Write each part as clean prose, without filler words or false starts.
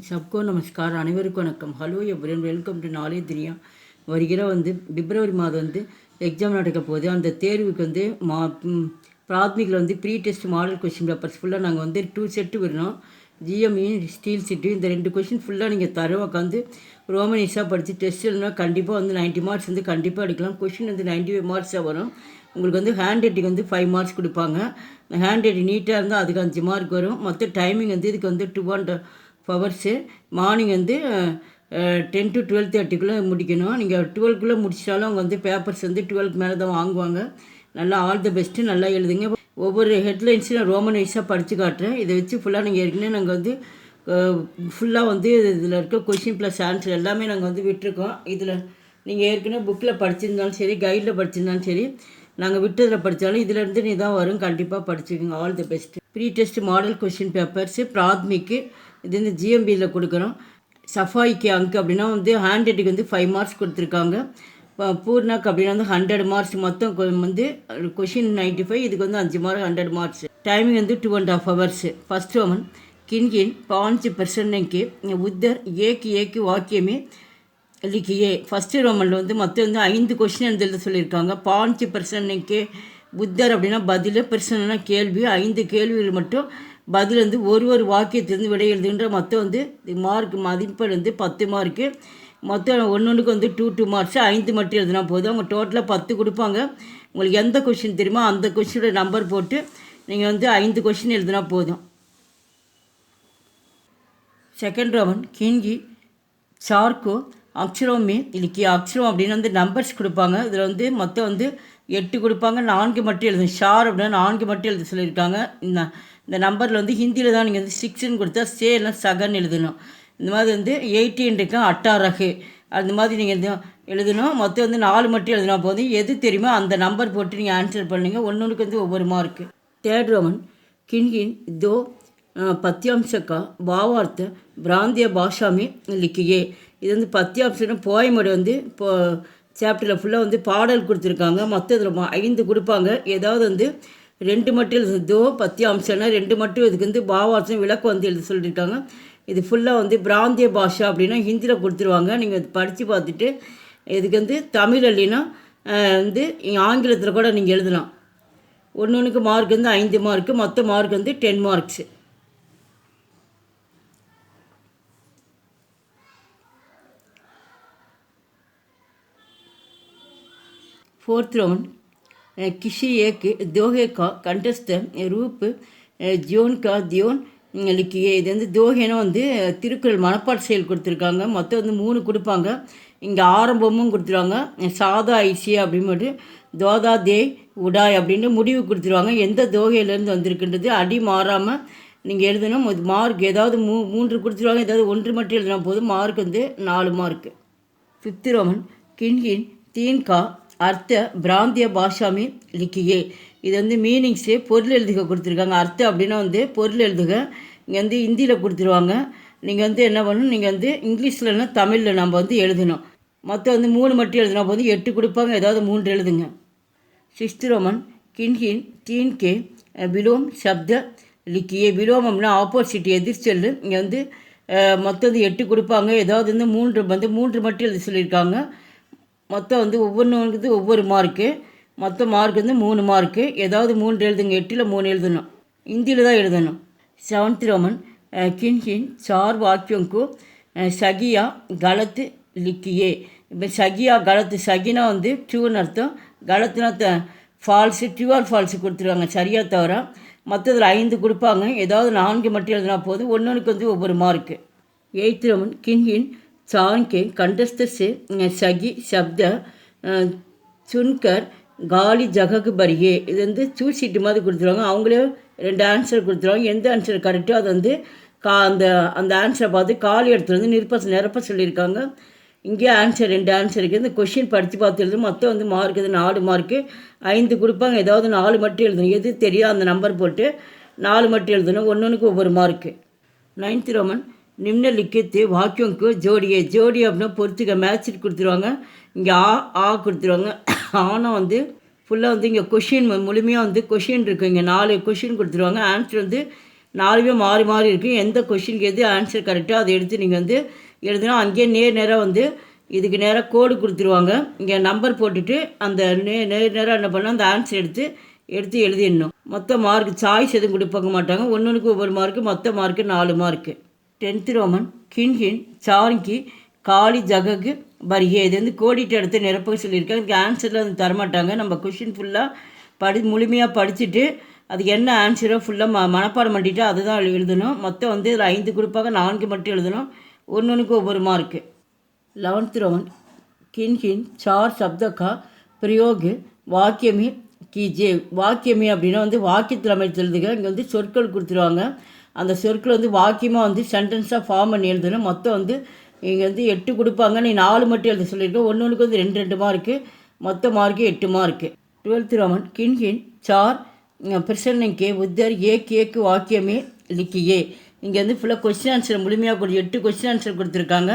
सबको नमस्कार அனைவருக்கும் வணக்கம். Hello everyone, welcome to knowledge Duniya. வருகிற பிப்ரவரி மாதம் எக்ஸாம் நடக்க போகுது. அந்த தேர்வுக்கு பிராத்மிகில் pre test model question papers ஃபுல்லாக நாங்கள் 2 செட்டு விடுறோம். G M E steel set. இந்த 2 கொஷின் ஃபுல்லாக நீங்கள் தர உட்காந்து ரோமனிஸாக படித்து டெஸ்ட் எழுதுனா கண்டிப்பாக 90 மார்க்ஸ் கண்டிப்பாக எடுக்கலாம். கொஷின் 95 மார்க்ஸாக வரும். உங்களுக்கு ஹேண்ட் ரைட்டிங் 5 மார்க்ஸ் கொடுப்பாங்க. ஹேண்ட் ரைட்டிங் நீட்டாக இருந்தால் அதுக்கு 5 மார்க் வரும். மொத்த டைமிங் இதுக்கு 2.5 ஹவர்ஸு. மார்னிங் 10 to 12:30 முடிக்கணும். நீங்கள் 12 முடிச்சிட்டாலும் அவங்க பேப்பர்ஸ் 12 மேலே தான் வாங்குவாங்க. நல்லா ஆல் த பெஸ்ட்டு, நல்லா எழுதுங்க. ஒவ்வொரு ஹெட்லைன்ஸும் நான் ரோமன் வைஸாக படித்து காட்டுறேன். இதை வச்சு ஃபுல்லாக நீங்கள் ஏற்கனவே நாங்கள் ஃபுல்லாக இதில் இருக்க கொஷின் ப்ளஸ் ஆன்சர் எல்லாமே நாங்கள் விட்டுருக்கோம். இதில் நீங்கள் ஏற்கனவே புக்கில் படிச்சிருந்தாலும் சரி, கைடில் படிச்சிருந்தாலும் சரி, நாங்கள் விட்டதில் படித்தாலும் இதிலேருந்து நீ தான் வரும். கண்டிப்பாக படிச்சுக்கோங்க. All the best. Pre test model question papers பிராத்மிக்கு இது ஜிஎம்பியில் கொடுக்குறோம். சஃபாய்க்கு அங்கு அப்படின்னா ஹேண்ட் ரைட்டிங் 5 மார்க்ஸ் கொடுத்துருக்காங்க. பூர்ணாக்கு அப்படின்னா 100 மார்க்ஸ். மொத்தம் கொஷின் 95, இதுக்கு 5 mark, 100 marks. Timing 2.5 hours. First roman किन 5% के उधर एक वाक्य में लिखिए. ஃபஸ்ட்டு ரோமனில் மொத்தம் 5 கொஷின் எழுத சொல்லியிருக்காங்க. 5% के புத்தர் அப்படின்னா பதில், பிரச்சனைனா கேள்வி. 5 கேள்விகள் மட்டும் பதில் ஒரு வாக்கியத்திலிருந்து விடை எழுதுகின்ற மொத்தம் மார்க் மதிப்பெண் 10 மார்க்கு. மொத்தம் ஒன்றுக்கு 2 மார்க்ஸ். 5 மட்டும் எழுதினா போதும். அவங்க டோட்டலாக 10 கொடுப்பாங்க. உங்களுக்கு எந்த கொஷின் தெரியுமோ அந்த கொஷினோட நம்பர் போட்டு நீங்கள் 5 கொஷின் எழுதினா போதும். செகண்ட் ரோமன் கின்கி சார்கோ அக்ஷரமே இலக்கிய அக்ஷரம் அப்படின்னு நம்பர்ஸ் கொடுப்பாங்க. இதில் மொத்தம் 8 கொடுப்பாங்க. 4 மட்டும் எழுதும். ஷார் அப்படின்னா 4 மட்டும் எழுத சொல்லியிருக்காங்க. இந்த நம்பரில் ஹிந்தியில் தான் நீங்கள் 6ன்னு கொடுத்தா சேல்னா சகன் எழுதணும். இந்த மாதிரி 18 இருக்கு, 18 அந்த மாதிரி நீங்கள் எழுதணும். மொத்தம் 4 மட்டும் எழுதினா போதும். எது தெரியுமோ அந்த நம்பர் போட்டு நீங்கள் ஆன்சர் பண்ணுங்கள். ஒன்றுக்கு ஒவ்வொரு மார்க்கு. தேர்ட் ரோமன் கின்கின் दो पद्यांश का भावार्थ பிராந்திய பாஷா में लिखिए. இது பத்யாம்சம் போயமோட இப்போ சாப்டரில் ஃபுல்லாக பாடல் கொடுத்துருக்காங்க. மொத்தம் இதில் 5 கொடுப்பாங்க. ஏதாவது 2 மட்டும் எழுது. தோ பத்யாம்சம்னா 2 மட்டும் இதுக்கு பாவார்த்தம் விளக்கம் எழுத சொல்லியிருக்காங்க. இது ஃபுல்லாக பிராந்திய பாஷா அப்படின்னா ஹிந்தியில் கொடுத்துருவாங்க. நீங்கள் படித்து பார்த்துட்டு இதுக்கு தமிழ் இல்லைன்னா ஆங்கிலத்தில் கூட நீங்கள் எழுதலாம். ஒன்றுக்கு மார்க் 5 மார்க்கு. மொத்த மார்க் 10 மார்க்ஸு. फोर्थ रोमन किसी एक दोहे का कंठस्थ रूप ஜோன் கா தியோன் लिखिए. இது தோஹேனா திருக்குறள் மனப்பாட்டு செயல் கொடுத்துருக்காங்க. மொத்தம் 3 கொடுப்பாங்க. இங்கே ஆரம்பமும் கொடுத்துருவாங்க. சாதா ஐசியா அப்படின்னு தோதா தே உடாய் அப்படின்னு முடிவு கொடுத்துருவாங்க. எந்த தோகையிலேருந்து வந்திருக்குன்றது அடி மாறாமல் நீங்கள் எழுதணும். மார்க் ஏதாவது 3 கொடுத்துருவாங்க. ஏதாவது 1 மட்டும் எழுதினா போதும். Mark 4 mark. ஃபிஃப்த் ரோமன் கின்கின் தீன் கா அர்த்த பிராந்திய பாஷாமி லிக்கியே. இது மீனிங்ஸு பொருள் எழுதுக கொடுத்துருக்காங்க. அர்த்தம் அப்படின்னா பொருள் எழுதுக. இங்கே ஹிந்தியில் கொடுத்துருவாங்க. நீங்கள் என்ன பண்ணணும், நீங்கள் இங்கிலீஷில்னா தமிழில் நம்ம எழுதணும். மொத்தம் 3 மட்டும் எழுதினா போதும். 8 கொடுப்பாங்க. ஏதாவது 3 எழுதுங்க. சிக்ஸ்த் ரோமன் கின்கின் தீன் கே விலோம் சப்த லிக்கியே. விலோம் அப்படின்னா ஆப்போசிட், எதிர்ச்சொல். இங்கே மொத்தம் 8 கொடுப்பாங்க. ஏதாவது 3 மட்டும் எழுத சொல்லியிருக்காங்க. மொத்தம் ஒவ்வொன்றுக்கு ஒவ்வொரு மார்க்கு. மொத்தம் மார்க் 3 மார்க்கு. ஏதாவது 3 எழுதுங்க. 8ல் 3 எழுதணும். ஹிந்தியில் தான் எழுதணும். செவன்த் ரோமன் கின்கின் 4 வாக்கியம்க்கு சகியா கலத்து லிக்கியே. இப்போ சகியா கலத்து, சகினா ட்ரூன்னு அர்த்தம், கலத்துனா ஃபால்ஸு. ட்ரூ ஆர் ஃபால்ஸு கொடுத்துருவாங்க, சரியாக தவிர. மற்றதில் 5 கொடுப்பாங்க. ஏதாவது 4 மட்டும் எழுதினா போதும். ஒன்றுக்கு ஒவ்வொரு மார்க்கு. எய்த் ரோமன் கின்கின் சான்கே கண்டஸ்த से சகி சப்த சுன்கர் காலி ஜககு பரியே. இது சூசீட்டு மாதிரி கொடுத்துருவாங்க. அவங்களே 2 ஆன்சர் கொடுத்துருவாங்க. எந்த ஆன்சர் கரெக்டோ அது அந்த ஆன்சரை பார்த்து காலி இடத்துல நிரப்ப சொல்லியிருக்காங்க. இங்கே ஆன்சர் 2 ஆன்சர் இருக்குது. இந்த கொஷின் படித்து பார்த்து எழுதும். மொத்தம் மார்க் 4 மார்க்கு. 5 கொடுப்பாங்க. ஏதாவது 4 மட்டும் எழுதணும். எது தெரியும் அந்த நம்பர் போட்டு 4 மட்டும் எழுதணும். ஒன்றுக்கு ஒவ்வொரு மார்க்கு. நைன்த் ரோமன் நிம்னலிக்கத்து வாக்கியம்க்கு ஜோடியே. ஜோடி அப்படின்னா பொறுத்துக்க, மேட்ச் கொடுத்துருவாங்க. இங்கே ஆ கொடுத்துருவாங்க. ஆனால் ஃபுல்லாக இங்கே கொஷின் முழுமையாக கொஷின் இருக்குது. இங்கே 4 கொஷின் கொடுத்துருவாங்க. ஆன்சர் 4மே மாறி மாறி இருக்கும். எந்த கொஷினுக்கு எது ஆன்சர் கரெக்டாக அதை எடுத்து நீங்கள் வந்து எழுதுனா அங்கேயே நேராக வந்து இதுக்கு நேராக கோடு கொடுத்துருவாங்க. இங்கே நம்பர் போட்டுட்டு அந்த நேராக என்ன பண்ணால் அந்த ஆன்சர் எடுத்து எழுதிடணும். மொத்த மார்க் சாய்ஸ் எதுவும் கொடுப்பாங்க மாட்டாங்க. ஒன்றுக்கு ஒவ்வொரு மார்க்கு, மொத்த மார்க்கு 4 மார்க்கு. 10th ரோமன் கின்ஹின் சார்கி காளி ஜககு பரிகே இது வந்து கோடிட்டு எடுத்து நிரப்ப சொல்லியிருக்காங்க. இதுக்கு ஆன்சரில் வந்து தரமாட்டாங்க. நம்ம கொஷின் ஃபுல்லாக முழுமையாக படிச்சுட்டு அதுக்கு என்ன ஆன்சரோ ஃபுல்லாக மனப்பாடம் பண்ணிவிட்டு அதை தான் எழுதணும். மொத்தம் வந்து இதில் 5 கொடுப்பாங்க, 4 மட்டும் எழுதணும். ஒன்றுக்கு ஒவ்வொரு மார்க்கு. 11th ரோமன் கின்ஹின் சார் சப்தக்கா பிரயோகு வாக்கியமி கீஜே. வாக்கியமி அப்படின்னா வந்து வாக்கியத்தில் அமைத்து எழுதுக. இங்கே வந்து சொற்கள் கொடுத்துருவாங்க. அந்த சொற்கள் வந்து வாக்கியமாக வந்து சென்டென்ஸாக ஃபார்ம் பண்ணி எழுதணும். மொத்தம் வந்து இங்கே வந்து 8 கொடுப்பாங்க, நீ 4 மட்டும் எழுத சொல்லியிருக்கேன். ஒன்றுக்கு வந்து 2 மார்க்கு, மொத்த மார்க்கு 8 மார்க்கு. 12th ரோமன் கின்ஹின் சார் பிரசன்னைக்கே உத்தர் ஏக்கு வாக்கியமே லிக்கியே. இங்கே வந்து ஃபுல்லாக கொஸ்டின் ஆன்சர் முழுமையாக 8 கொஸ்டின் ஆன்சர் கொடுத்துருக்காங்க.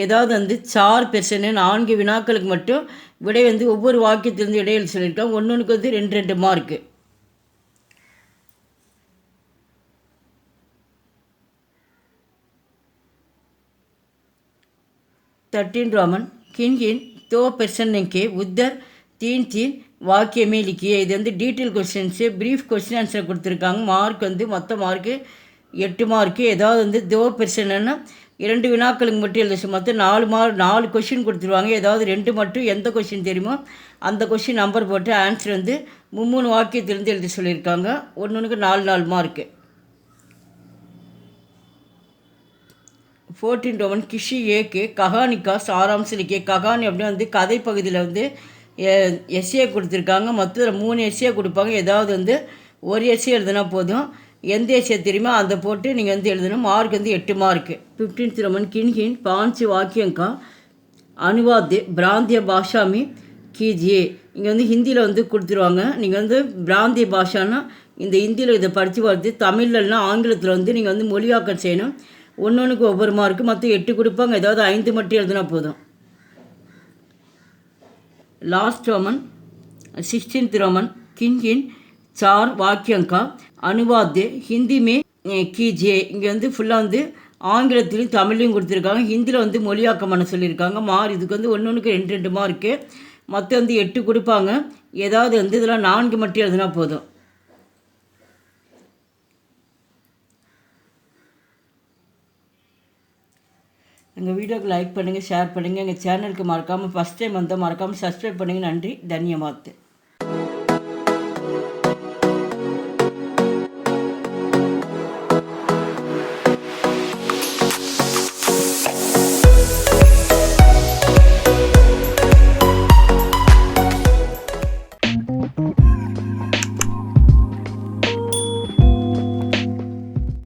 ஏதாவது வந்து சார் பெர்சனு 4 வினாக்களுக்கு மட்டும் விடை வந்து ஒவ்வொரு வாக்கியத்திலிருந்து இடையில் சொல்லியிருக்காங்க. ஒன்றுக்கு வந்து 2 மார்க்கு. थर्टीन ரோமன் கின்ஹின் தோ பெர்சன்னைக்கே உத்தர் தீன் வாக்கியமே லிக்கியே. இது வந்து detail questions, brief question answer கொடுத்துருக்காங்க. மார்க் வந்து மொத்த மார்க்கு 8 மார்க்கு. ஏதாவது வந்து தோ பெர்சன்னா 2 வினாக்களுக்கு மட்டும் எழுத மொத்தம் 4 கொஷின் கொடுத்துருவாங்க. ஏதாவது 2 மட்டும் எந்த கொஷின் தெரியுமோ அந்த கொஷின் நம்பர் போட்டு ஆன்சர் வந்து 3 வாக்கியத்திலேருந்து எழுத சொல்லியிருக்காங்க. ஒன்றுக்கு 4 மார்க்கு. 14 ரோமன் கிஷி ஏக்கு கஹானிக்கா சாராம்சம் லிக்கிய. கஹானி அப்படின்னு வந்து கதை பகுதியில் வந்து எஸ்ஏ கொடுத்துருக்காங்க. மொத்தத்தில் 3 எஸ்ஏ கொடுப்பாங்க. ஏதாவது வந்து ஒரு எஸ்ஏ எழுதுனா போதும். எந்த எஸ்ஏ தெரியுமோ அதை போட்டு நீங்கள் வந்து எழுதணும். மார்க் வந்து 8 மார்க்கு. 15th ரோமன் கின்ஹின் 5 வாக்கியங்கா அனுவாத் பிராந்திய பாஷாமி கீஜியே. இங்கே வந்து ஹிந்தியில் வந்து கொடுத்துருவாங்க. நீங்கள் வந்து பிராந்திய பாஷான்னா இந்த ஹிந்தியில் இதை படித்து பார்த்து, தமிழ்லன்னா ஆங்கிலத்தில் வந்து நீங்கள் வந்து மொழியாக்கம் செய்யணும். ஒன்றுக்கு ஒவ்வொரு மார்க்கு, மொத்தம் 8 கொடுப்பாங்க. ஏதாவது 5 மட்டும் எழுதுனா போதும். லாஸ்ட் ரோமன் 16th ரோமன் கின்ஹின் சார் வாக்கியங்கா அனுவாத் ஹிந்தி மே கீஜே. இங்கே வந்து ஃபுல்லாக வந்து ஆங்கிலத்திலையும் தமிழ்லையும் கொடுத்துருக்காங்க. ஹிந்தியில் வந்து மொழியாக்கம் பண்ண சொல்லியிருக்காங்க. இதுக்கு வந்து ஒன்றுக்கு 2 மார்க்கு, மொத்தம் வந்து 8 கொடுப்பாங்க. ஏதாவது வந்து இதெல்லாம் 4 மட்டும் எழுதுனா போதும். எங்கள் வீடியோக்கு லைக் பண்ணுங்கள், ஷேர் பண்ணுங்கள். எங்கள் சேனலுக்கு மறக்காமல் ஃபஸ்ட் டைம் வந்தால் மறக்காமல் சப்ஸ்கிரைப் பண்ணுங்கள். நன்றி, தன்யவாத்.